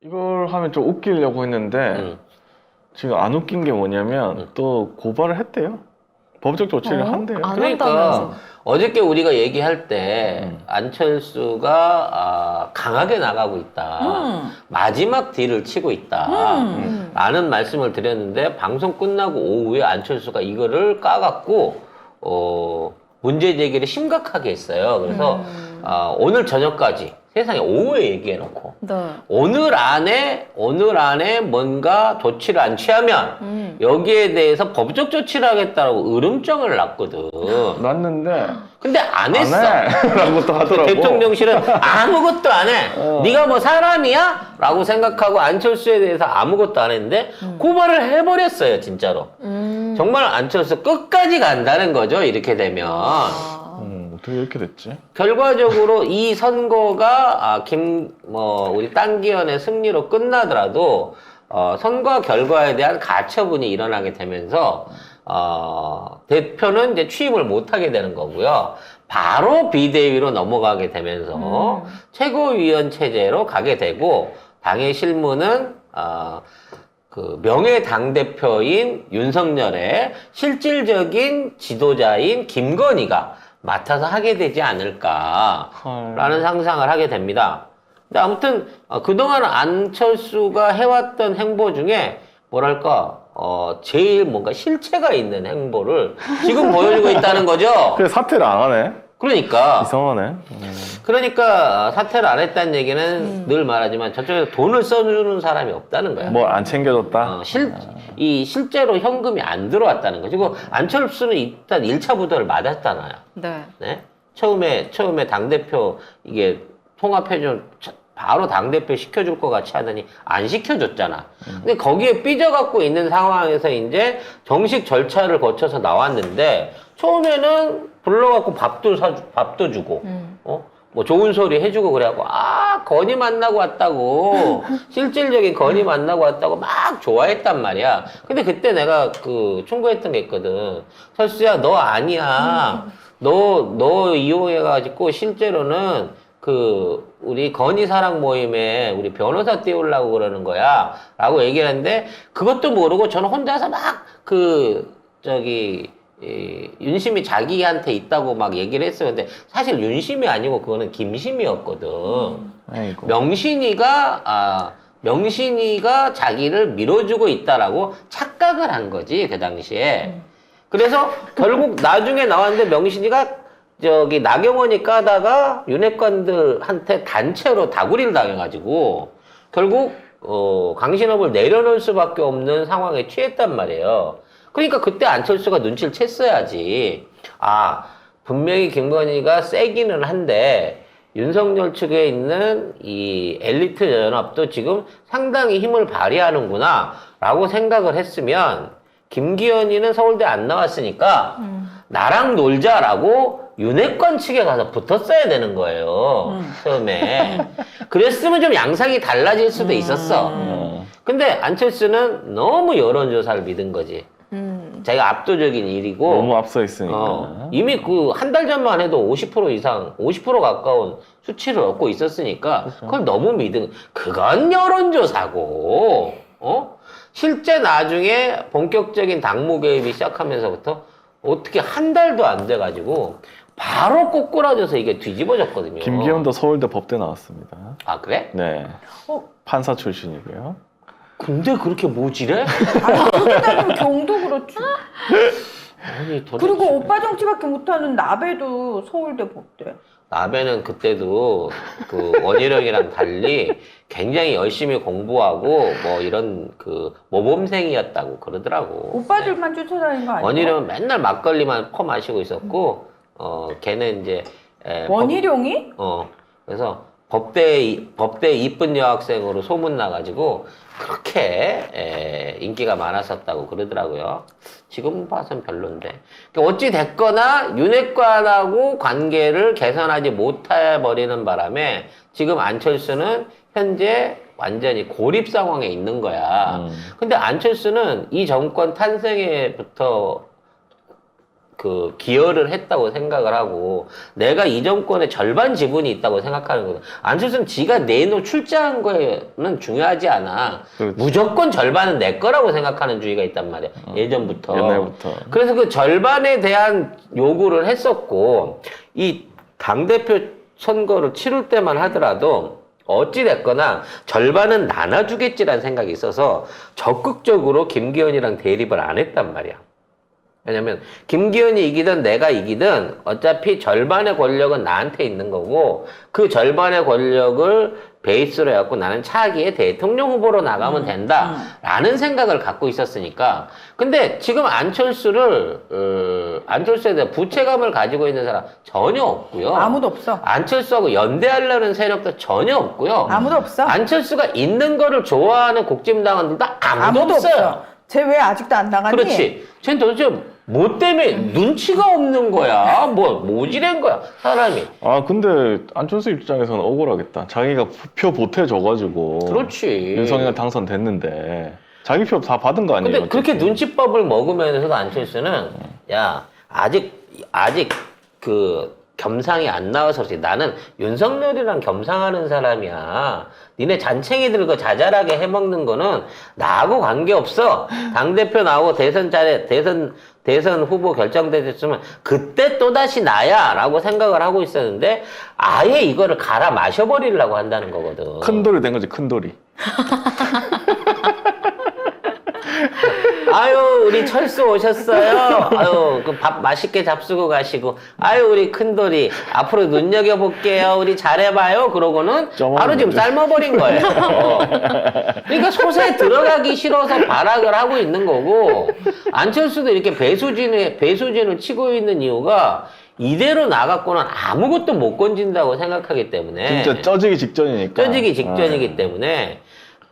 이걸 하면 좀 웃기려고 했는데 지금 안 웃긴 게 뭐냐면 또 고발을 했대요. 법적 조치를 한대요. 안 그러니까 한다면서. 어저께 우리가 얘기할 때 안철수가 강하게 나가고 있다. 마지막 딜을 치고 있다. 라는 말씀을 드렸는데 방송 끝나고 오후에 안철수가 이거를 까갖고 문제 제기를 심각하게 했어요. 그래서 오늘 저녁까지 세상에 오후에 얘기해놓고 네. 오늘 안에 뭔가 조치를 안 취하면 여기에 대해서 법적 조치를 하겠다라고 으름장을 놨거든. 났는데 근데 안 했어. 안 해! 라고 또 하더라고. 대통령실은 아무것도 안 해. 네가 뭐 사람이야? 라고 생각하고 안철수에 대해서 아무것도 안 했는데 고발을 해버렸어요, 진짜로. 정말 안철수 끝까지 간다는 거죠, 이렇게 되면. 어떻게 이렇게 됐지? 결과적으로 이 선거가 우리 땅기현의 승리로 끝나더라도 선거 결과에 대한 가처분이 일어나게 되면서 대표는 이제 취임을 못하게 되는 거고요. 바로 비대위로 넘어가게 되면서 최고위원 체제로 가게 되고 당의 실무는 그 명예 당대표인 윤석열의 실질적인 지도자인 김건희가 맡아서 하게 되지 않을까라는 상상을 하게 됩니다. 근데 아무튼 그동안 안철수가 해왔던 행보 중에 뭐랄까 제일 뭔가 실체가 있는 행보를 지금 보여주고 있다는 거죠. 그래 사퇴를 안 하네. 그러니까 이상하네. 사퇴를 안 했다는 얘기는 늘 말하지만 저쪽에서 돈을 써주는 사람이 없다는 거야. 뭐 안 챙겨줬다? 실제로 현금이 안 들어왔다는 거죠. 그리고 안철수는 일단 1차 부도를 맞았잖아요. 네. 네? 처음에 당대표 이게 통합해준 바로 당대표 시켜줄 것 같이 하더니 안 시켜줬잖아. 근데 거기에 삐져갖고 있는 상황에서 이제 정식 절차를 거쳐서 나왔는데 처음에는 불러갖고 밥도 주고, 뭐 좋은 소리 해주고 그래갖고 건희 만나고 왔다고 실질적인 건희 만나고 왔다고 막 좋아했단 말이야. 근데 그때 내가 충고했던 게 있거든. 철수야 너 아니야. 너 이용해가지고 실제로는 우리 건희 사랑 모임에 우리 변호사 띄우려고 그러는 거야 라고 얘기를 했는데 그것도 모르고 저는 혼자서 막 윤심이 자기한테 있다고 막 얘기를 했어요. 근데 사실 윤심이 아니고 그거는 김심이었거든. 아이고. 명신이가 자기를 밀어주고 있다라고 착각을 한 거지, 그 당시에. 그래서 결국 나중에 나왔는데 명신이가 나경원이 까다가 윤핵관들한테 단체로 다구리를 당해가지고 결국 강신업을 내려놓을 수밖에 없는 상황에 취했단 말이에요. 그러니까 그때 안철수가 눈치를 챘어야지. 분명히 김건희가 세기는 한데 윤석열 측에 있는 이 엘리트 연합도 지금 상당히 힘을 발휘하는구나 라고 생각을 했으면 김기현이는 서울대 안 나왔으니까 나랑 놀자라고 윤핵관 측에 가서 붙었어야 되는 거예요. 처음에. 그랬으면 좀 양상이 달라질 수도 있었어. 근데 안철수는 너무 여론조사를 믿은 거지. 자기가 압도적인 일이고. 너무 앞서 있으니까. 이미 한 달 전만 해도 50% 이상, 50% 가까운 수치를 얻고 있었으니까 그걸 너무 믿은, 그건 여론조사고, 실제 나중에 본격적인 당무 개입이 시작하면서부터 어떻게 한 달도 안 돼가지고 바로 꼬꾸라져서 이게 뒤집어졌거든요. 김기현도 서울대 법대 나왔습니다. 아, 그래? 네. 판사 출신이고요. 근데 그렇게 모질해? 그렇게 따지면 경도 그렇지. 아니, 도대체. 그리고 오빠 정치밖에 못하는 나배도 서울대 법대. 나배는 그때도 원희룡이랑 달리 굉장히 열심히 공부하고 뭐 이런 모범생이었다고 그러더라고. 오빠들만 쫓아다니는 거 아니야? 원희룡은 맨날 막걸리만 퍼 마시고 있었고, 걔는 이제 원희룡이? 그래서 법대 이쁜 여학생으로 소문나가지고 그렇게 인기가 많았었다고 그러더라고요. 지금 봐선 별론데. 어찌 됐거나 윤핵관하고 관계를 개선하지 못해버리는 바람에 지금 안철수는 현재 완전히 고립 상황에 있는 거야. 근데 안철수는 이 정권 탄생에부터 그 기여를 했다고 생각을 하고 내가 이 정권의 절반 지분이 있다고 생각하는 거다. 안철수는 지가 내놓 출자한 거에는 중요하지 않아. 그렇지. 무조건 절반은 내 거라고 생각하는 주의가 있단 말이야. 예전부터. 옛날부터. 그래서 그 절반에 대한 요구를 했었고 이 당대표 선거를 치를 때만 하더라도 어찌됐거나 절반은 나눠주겠지라는 생각이 있어서 적극적으로 김기현이랑 대립을 안 했단 말이야. 왜냐면 김기현이 이기든 내가 이기든 어차피 절반의 권력은 나한테 있는 거고 그 절반의 권력을 베이스로 해갖고 나는 차기에 대통령 후보로 나가면 된다라는 생각을 갖고 있었으니까. 근데 지금 안철수에 대한 부채감을 가지고 있는 사람 전혀 없고요. 아무도 없어. 안철수하고 연대하려는 세력도 전혀 없고요. 아무도 없어. 안철수가 있는 거를 좋아하는 국진당원들도 아무도 없어요. 쟤 왜 아직도 안 나가니? 그렇지. 쟤는 도대체 뭐 때문에 눈치가 없는 거야? 모지란 거야, 사람이. 아 근데 안철수 입장에서는 억울하겠다. 자기가 표 보태줘가지고 그렇지. 윤석열 당선됐는데 자기 표 다 받은 거 아니에요? 근데 그렇게 어쨌든. 눈치밥을 먹으면서도 안철수는 야 아직 그 겸상이 안 나와서 그렇지. 나는 윤석열이랑 겸상하는 사람이야. 니네 잔챙이들 그 자잘하게 해먹는 거는 나하고 관계없어. 당대표 나오고 대선 후보 결정됐으면 그때 또다시 나야 라고 생각을 하고 있었는데 아예 이거를 갈아 마셔버리려고 한다는 거거든. 큰 돌이 된 거지, 큰 돌이. 아유 우리 철수 오셨어요. 아유 그 밥 맛있게 잡수고 가시고. 아유 우리 큰돌이 앞으로 눈여겨볼게요. 우리 잘해봐요. 그러고는 바로 지금 삶아버린 거예요. 그러니까 소세 들어가기 싫어서 발악을 하고 있는 거고 안철수도 이렇게 배수진을 치고 있는 이유가 이대로 나갔고는 아무것도 못 건진다고 생각하기 때문에 진짜 쪄지기 직전이니까. 쪄지기 직전이기 때문에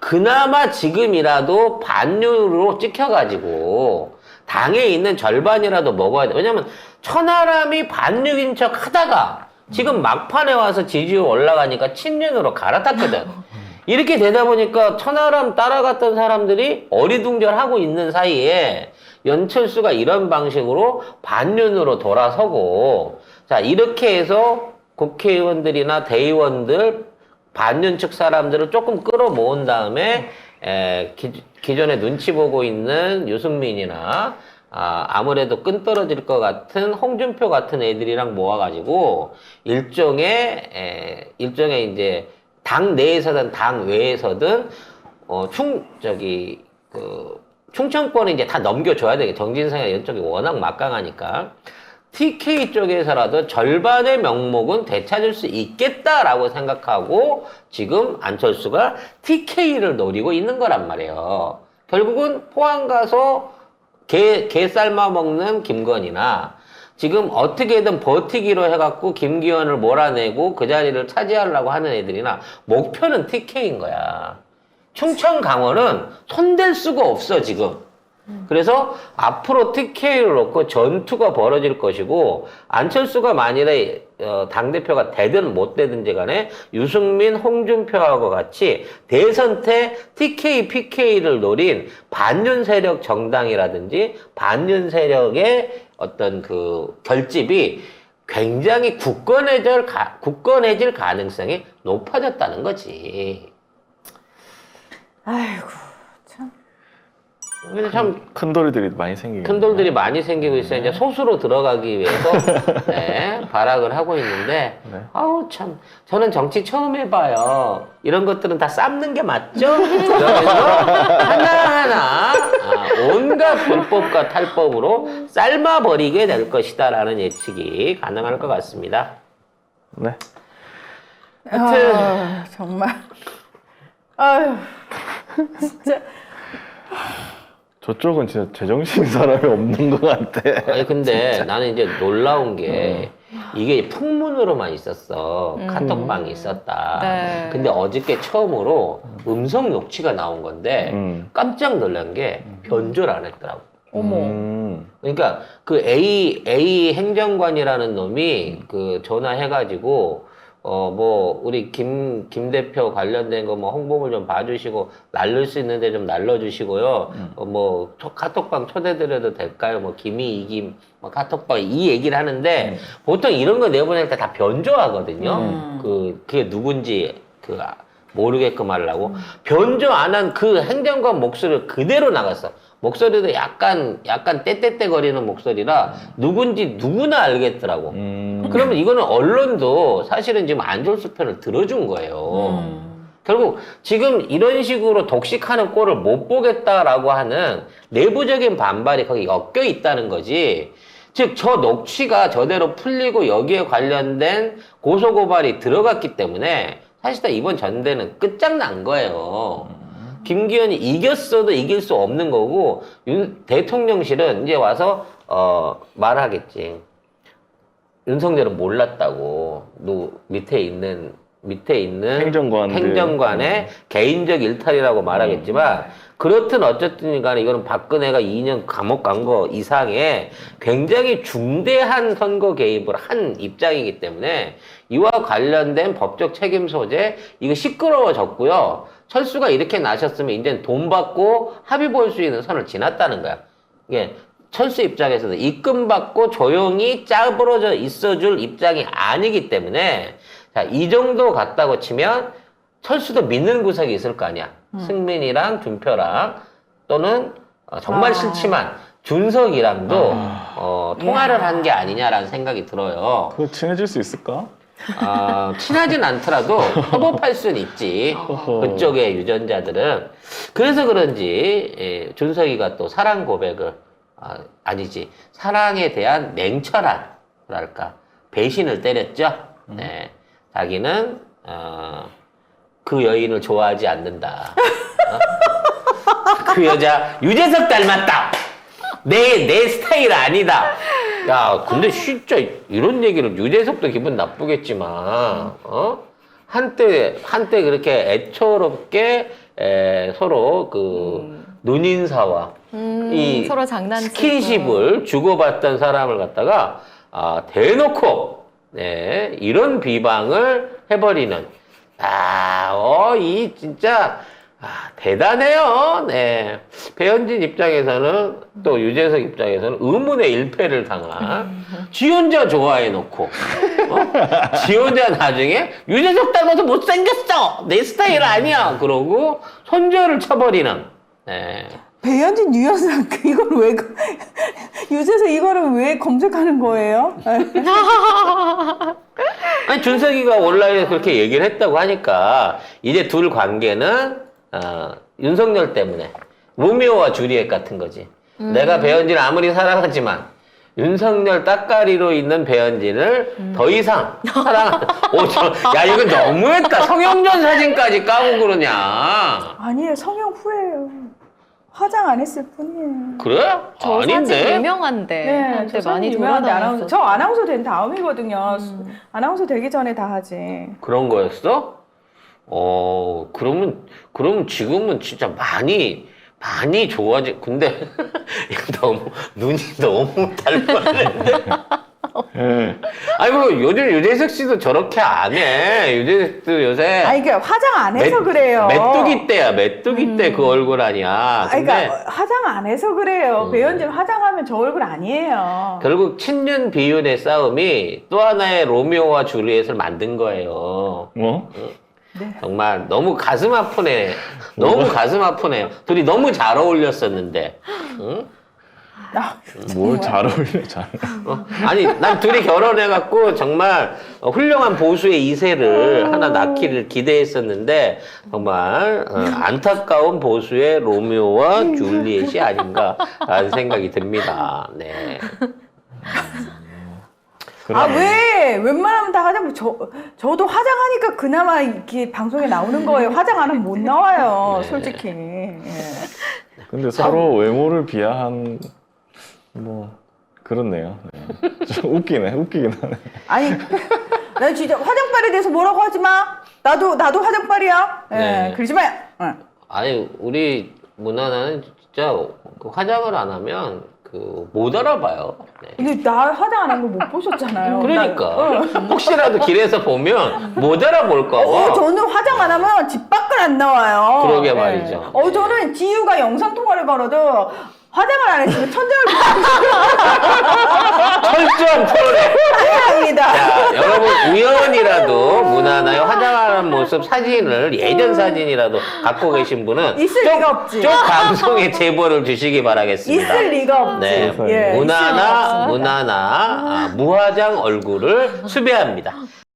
그나마 지금이라도 반윤으로 찍혀가지고 당에 있는 절반이라도 먹어야 돼. 왜냐면 천하람이 반윤인 척 하다가 지금 막판에 와서 지지율 올라가니까 친윤으로 갈아탔거든. 이렇게 되다 보니까 천하람 따라갔던 사람들이 어리둥절하고 있는 사이에 연철수가 이런 방식으로 반윤으로 돌아서고 자 이렇게 해서 국회의원들이나 대의원들 반윤 측 사람들을 조금 끌어모은 다음에 기존에 눈치 보고 있는 유승민이나 아무래도 끈 떨어질 것 같은 홍준표 같은 애들이랑 모아가지고 일종의 이제 당 내에서든 당 외에서든 충청권을 이제 다 넘겨줘야 되게 정진상이나 이런 쪽이 워낙 막강하니까. TK 쪽에서라도 절반의 명목은 되찾을 수 있겠다라고 생각하고 지금 안철수가 TK를 노리고 있는 거란 말이에요. 결국은 포항 가서 게 삶아 먹는 김건희나 지금 어떻게든 버티기로 해갖고 김기현을 몰아내고 그 자리를 차지하려고 하는 애들이나 목표는 TK인 거야. 충청 강원은 손댈 수가 없어 지금. 그래서 앞으로 TK를 놓고 전투가 벌어질 것이고 안철수가 만일에 당대표가 되든 못 되든지 간에 유승민, 홍준표하고 같이 대선 때 TK, PK를 노린 반윤 세력 정당이라든지 반윤 세력의 어떤 그 결집이 굉장히 굳건해질 가능성이 높아졌다는 거지. 아이고 참. 근데 참 큰 돌들이 많이 생기고. 큰 돌들이 많이 생기고 있어요. 이제 소수로 들어가기 위해서 네, 발악을 하고 있는데 네. 아우 참 저는 정치 처음 해봐요. 이런 것들은 다 삶는 게 맞죠? 그러면서 하나하나 온갖 불법과 탈법으로 삶아버리게 될 것이다라는 예측이 가능할 것 같습니다. 네. 하여튼 정말 아유 진짜 저쪽은 진짜 제정신 사람이 없는 것 같아. 아니 근데 나는 이제 놀라운 게 이게 풍문으로만 있었어. 카톡방이 있었다. 네. 근데 어저께 처음으로 음성 녹취가 나온 건데 깜짝 놀란 게 변조를 안 했더라고. 어머. 그러니까 그 A 행정관이라는 놈이 그 전화해가지고 뭐 우리 김 대표 관련된 거 뭐 홍보물 좀 봐주시고 날릴 수 있는데 좀 날려주시고요. 뭐 카톡방 초대드려도 될까요? 뭐 김이 이김 뭐 카톡방 이 얘기를 하는데 보통 이런 거 내보낼 때 다 변조하거든요. 그게 누군지 모르게끔 하려고 변조 안 한 그 행정관 목소리를 그대로 나갔어. 목소리도 약간 떼떼떼 거리는 목소리라 누군지 누구나 알겠더라고. 그러면 이거는 언론도 사실은 지금 안철수 편을 들어준 거예요. 결국 지금 이런 식으로 독식하는 꼴을 못 보겠다라고 하는 내부적인 반발이 거기 엮여 있다는 거지. 즉, 저 녹취가 저대로 풀리고 여기에 관련된 고소고발이 들어갔기 때문에 사실상 이번 전대는 끝장난 거예요. 김기현이 이겼어도 이길 수 없는 거고, 대통령실은 이제 와서, 말하겠지. 윤석열은 몰랐다고. 밑에 있는 행정관의 개인적 일탈이라고 말하겠지만, 그렇든 어쨌든 간에 이거는 박근혜가 2년 감옥 간 거 이상의 굉장히 중대한 선거 개입을 한 입장이기 때문에 이와 관련된 법적 책임 소재, 이거 시끄러워졌고요. 철수가 이렇게 나셨으면 이제 돈 받고 합의 볼 수 있는 선을 지났다는 거야. 이게 철수 입장에서는 입금받고 조용히 짜부러져 있어줄 입장이 아니기 때문에 자, 이 정도 갔다고 치면 철수도 믿는 구석이 있을 거 아니야. 승민이랑 준표랑 또는 정말 싫지만 준석이랑도 통화를 한 게 아니냐라는 생각이 들어요. 그거 친해질 수 있을까? 친하진 않더라도 협업할 수는 있지. 그쪽의 유전자들은. 그래서 그런지 준석이가 또 사랑 고백을 아니지. 사랑에 대한 냉철한 배신을 때렸죠. 네. 자기는 그 여인을 좋아하지 않는다. 그 여자 유재석 닮았다. 내 스타일 아니다. 야, 근데 진짜 이런 얘기를 유재석도 기분 나쁘겠지만, 한때 그렇게 애처롭게 서로 눈인사와 서로 장난치고 스킨십을 주고받던 사람을 갖다가 대놓고 이런 비방을 해버리는 이 진짜 대단해요. 네. 배현진 입장에서는 또 유재석 입장에서는 의문의 일패를 당한 지 혼자 좋아해놓고 지 혼자 나중에 유재석 닮아서 못생겼어 내 스타일 아니야 그러고 손절을 쳐버리는. 네. 배현진 유여상 이걸 왜 유재석 이거를 왜 검색하는 거예요? 아니 준석이가 온라인에 그렇게 얘기를 했다고 하니까 이제 둘 관계는 윤석열 때문에 로미오와 주리엣 같은 거지. 내가 배현진을 아무리 사랑하지만 윤석열 따까리로 있는 배현진을 더 이상 야 이건 너무했다. 성형전 사진까지 까고 그러냐. 아니에요, 성형 후예요. 화장 안 했을 뿐이에요. 그래? 저 사진 아닌데. 유명한데 네, 한때 저 사진 많이 유명한데 돌아다녔어. 저 아나운서 된 다음이거든요. 아나운서 되기 전에 다 하지. 그런 거였어? 그러면 지금은 진짜 많이 좋아지. 근데 눈이 너무 닮았는데. 아니 뭐 요즘 유재석 씨도 저렇게 안 해. 유재석도 요새 아니 그러니까 화장 안 해서 그래요. 메뚜기 때야. 메뚜기 때 그 얼굴 아니야. 아니 근데 그러니까 화장 안 해서 그래요. 배현진 화장하면 저 얼굴 아니에요. 결국 친윤 비윤의 싸움이 또 하나의 로미오와 주리엣을 만든 거예요. 뭐? 네. 정말 너무 가슴 아프네. 너무 가슴 아프네요. 둘이 너무 잘 어울렸었는데. 응? 뭘 잘 어울려, 잘. 아니, 난 둘이 결혼해갖고 정말 훌륭한 보수의 2세를 하나 낳기를 기대했었는데, 정말 안타까운 보수의 로미오와 줄리엣이 아닌가라는 생각이 듭니다. 네. 왜? 웬만하면 다 화장, 저도 화장하니까 그나마 이렇게 방송에 나오는 거예요. 화장 안 하면 못 나와요, 네. 솔직히. 예. 근데 서로 외모를 비하한, 그렇네요. 네. 좀 웃기긴 하네. 아니, 난 진짜 화장빨에 대해서 뭐라고 하지 마. 나도 화장빨이야. 예, 네. 그러지 마요. 응. 아니, 우리 문화는 진짜 그 화장을 안 하면 그 못 알아봐요. 네. 근데 나 화장 안 한 거 못 보셨잖아요. 그러니까 혹시라도 길에서 보면 못 알아볼까 봐. 저는 화장 안 하면 집 밖을 안 나와요. 그러게 네. 말이죠. 저는 지유가 영상 통화를 걸어도 화장을 안 했으면 천장을 철저한 프로그램. 합니다. 자, 여러분 우연이라도 문화나의 화장하는 모습 사진을 예전 사진이라도 갖고 계신 분은 있을 리가 없지. 좀 방송에 제보를 주시기 바라겠습니다. 있을 리가 없지. 네, 예, 문화나 무화장 얼굴을 수배합니다.